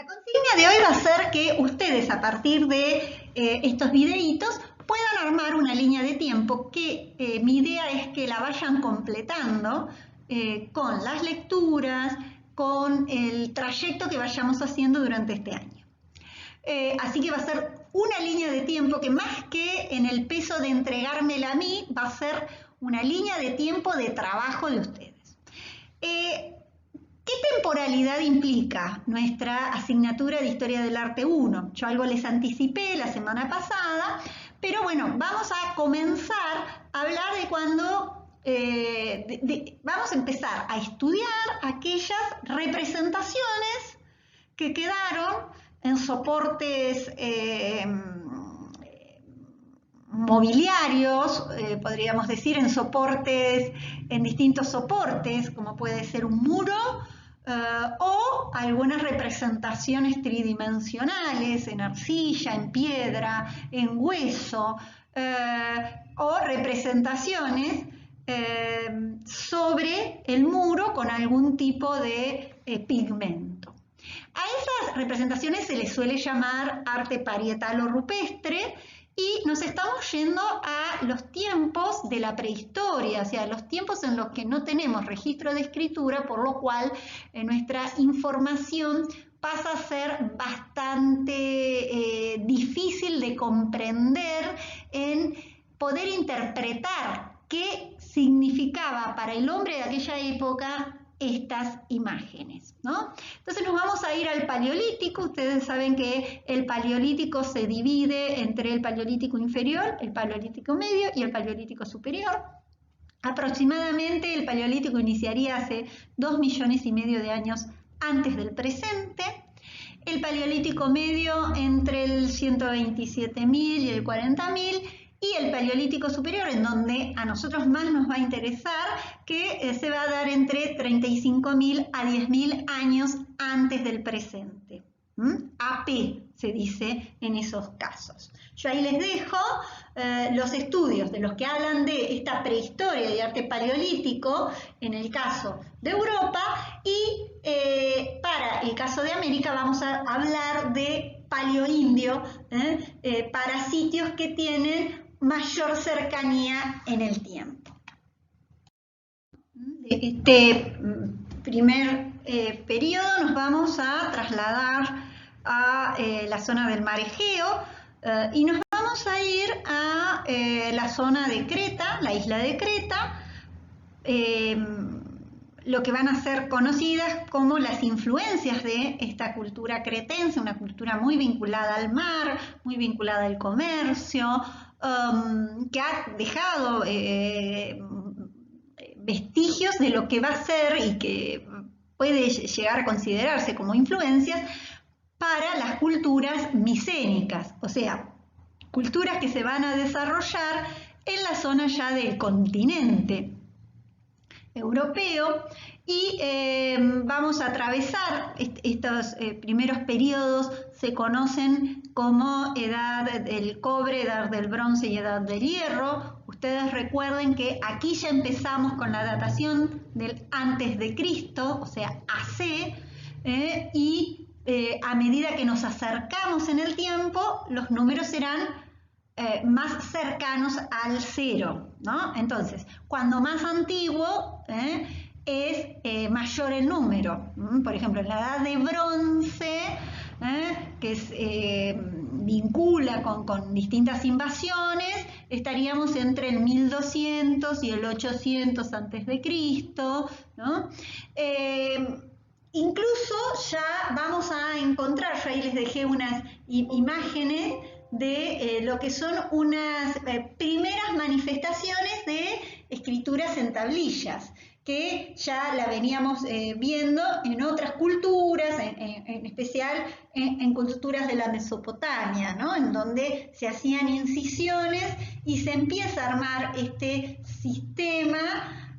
La consigna de hoy va a ser que ustedes a partir de estos videitos puedan armar una línea de tiempo que mi idea es que la vayan completando con las lecturas, con el trayecto que vayamos haciendo durante este año. Así que va a ser una línea de tiempo que más que en el peso de entregármela a mí, va a ser una línea de tiempo de trabajo de ustedes. ¿Qué temporalidad implica nuestra asignatura de Historia del Arte 1? Yo algo les anticipé la semana pasada, pero bueno, vamos a comenzar a hablar de cuando vamos a empezar a estudiar aquellas representaciones que quedaron en soportes mobiliarios, podríamos decir, en distintos soportes, como puede ser un muro o algunas representaciones tridimensionales en arcilla, en piedra, en hueso, o representaciones sobre el muro con algún tipo de pigmento. A esas representaciones se les suele llamar arte parietal o rupestre y nos estamos yendo a los tiempos de la prehistoria, o sea, los tiempos en los que no tenemos registro de escritura, por lo cual nuestra información pasa a ser bastante difícil de comprender en poder interpretar qué significaba para el hombre de aquella época estas imágenes, ¿no? Entonces nos vamos a ir al Paleolítico. Ustedes saben que el Paleolítico se divide entre el Paleolítico inferior, el Paleolítico medio y el Paleolítico superior. Aproximadamente el Paleolítico iniciaría hace 2,5 millones de años antes del presente. El Paleolítico medio entre el 127.000 y el 40.000. Y el Paleolítico superior, en donde a nosotros más nos va a interesar, que se va a dar entre 35.000 a 10.000 años antes del presente. AP se dice en esos casos. Yo ahí les dejo los estudios de los que hablan de esta prehistoria de arte paleolítico en el caso de Europa y para el caso de América vamos a hablar de paleoindio para sitios que tienen mayor cercanía en el tiempo. De este primer periodo nos vamos a trasladar a la zona del mar Egeo y nos vamos a ir a la zona de Creta, la isla de Creta, lo que van a ser conocidas como las influencias de esta cultura cretense, una cultura muy vinculada al mar, muy vinculada al comercio, que ha dejado vestigios de lo que va a ser y que puede llegar a considerarse como influencias para las culturas micénicas, o sea, culturas que se van a desarrollar en la zona ya del continente europeo y vamos a atravesar estos primeros periodos, se conocen como edad del cobre, edad del bronce y edad del hierro. Ustedes recuerden que aquí ya empezamos con la datación del antes de Cristo, o sea, AC, y a medida que nos acercamos en el tiempo, los números serán más cercanos al cero, ¿no? Entonces, cuando más antiguo es mayor el número. Por ejemplo, en la edad de bronce, que vincula con distintas invasiones, estaríamos entre el 1200 y el 800 antes de Cristo, ¿no? Incluso ya vamos a encontrar, yo ahí les dejé unas imágenes de lo que son unas primeras manifestaciones de escrituras en tablillas, que ya la veníamos viendo en otras culturas, en especial en culturas de la Mesopotamia, ¿no? En donde se hacían incisiones y se empieza a armar este sistema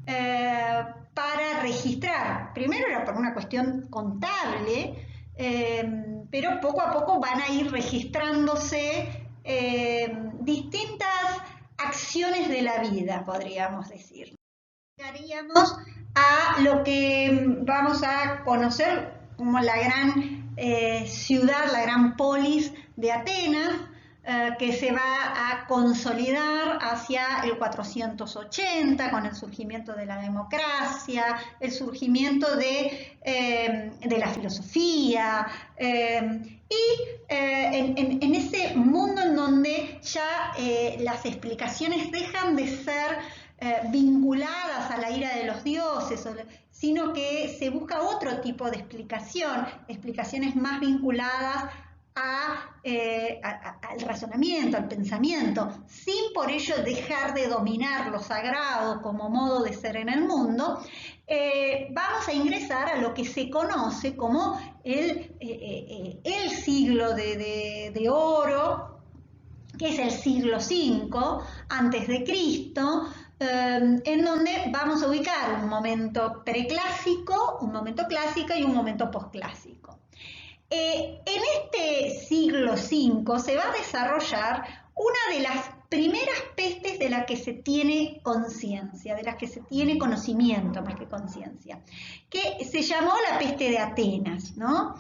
para registrar. Primero era por una cuestión contable, pero poco a poco van a ir registrándose distintas acciones de la vida, podríamos decir. Llegaríamos a lo que vamos a conocer como la gran ciudad, la gran polis de Atenas, que se va a consolidar hacia el 480 con el surgimiento de la democracia, el surgimiento de la filosofía, en ese mundo en donde ya las explicaciones dejan de ser vinculadas a la ira de los dioses, sino que se busca otro tipo de explicación, explicaciones más vinculadas al razonamiento, al pensamiento, sin por ello dejar de dominar lo sagrado como modo de ser en el mundo. Vamos a ingresar a lo que se conoce como el siglo de oro, que es el siglo V antes de Cristo, en donde vamos a ubicar un momento preclásico, un momento clásico y un momento posclásico. En este siglo V se va a desarrollar una de las primeras pestes de las que se tiene conciencia, de las que se tiene conocimiento más que conciencia, que se llamó la peste de Atenas, ¿no?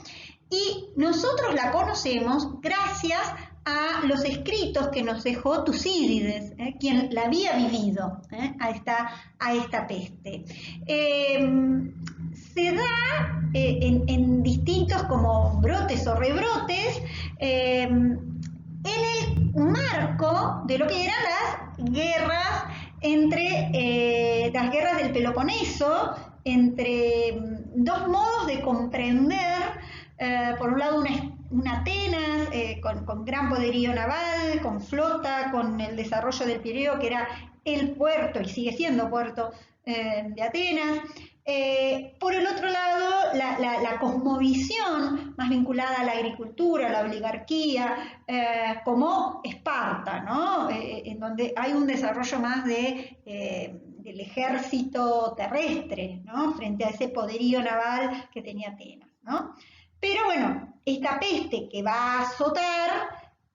Y nosotros la conocemos gracias a los escritos que nos dejó Tucídides, quien la había vivido, a esta peste. Se da en distintos como brotes o rebrotes en el marco de lo que eran las guerras las guerras del Peloponeso, entre dos modos de comprender, por un lado una Atenas con gran poderío naval, con flota, con el desarrollo del Pireo, que era el puerto y sigue siendo puerto de Atenas. Por el otro lado, la cosmovisión más vinculada a la agricultura, a la oligarquía, como Esparta, ¿no? En donde hay un desarrollo más del ejército terrestre, ¿no? Frente a ese poderío naval que tenía Atenas, ¿no? Pero bueno, esta peste que va a azotar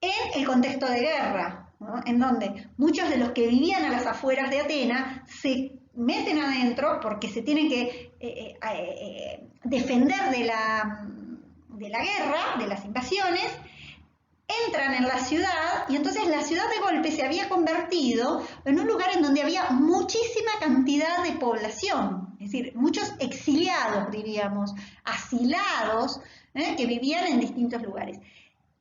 en el contexto de guerra, ¿no? En donde muchos de los que vivían a las afueras de Atenas se meten adentro porque se tienen que defender de la guerra, de las invasiones, entran en la ciudad y entonces la ciudad de golpe se había convertido en un lugar en donde había muchísima cantidad de población, es decir, muchos exiliados, diríamos, asilados, que vivían en distintos lugares.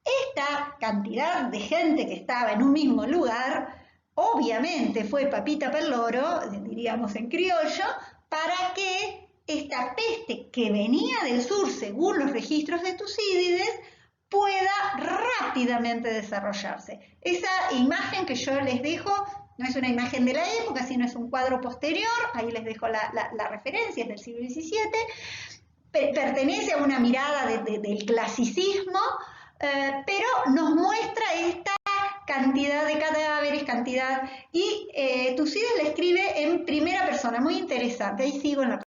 Esta cantidad de gente que estaba en un mismo lugar, obviamente fue papita per loro, diríamos en criollo, para que esta peste que venía del sur, según los registros de Tucídides, pueda rápidamente desarrollarse. Esa imagen que yo les dejo no es una imagen de la época, sino es un cuadro posterior, ahí les dejo la referencia, es del siglo XVII, pertenece a una mirada del clasicismo, pero nos muestra esta cantidad de cadáveres, y Tucídides le escribe en primera persona, muy interesante, ahí sigo en la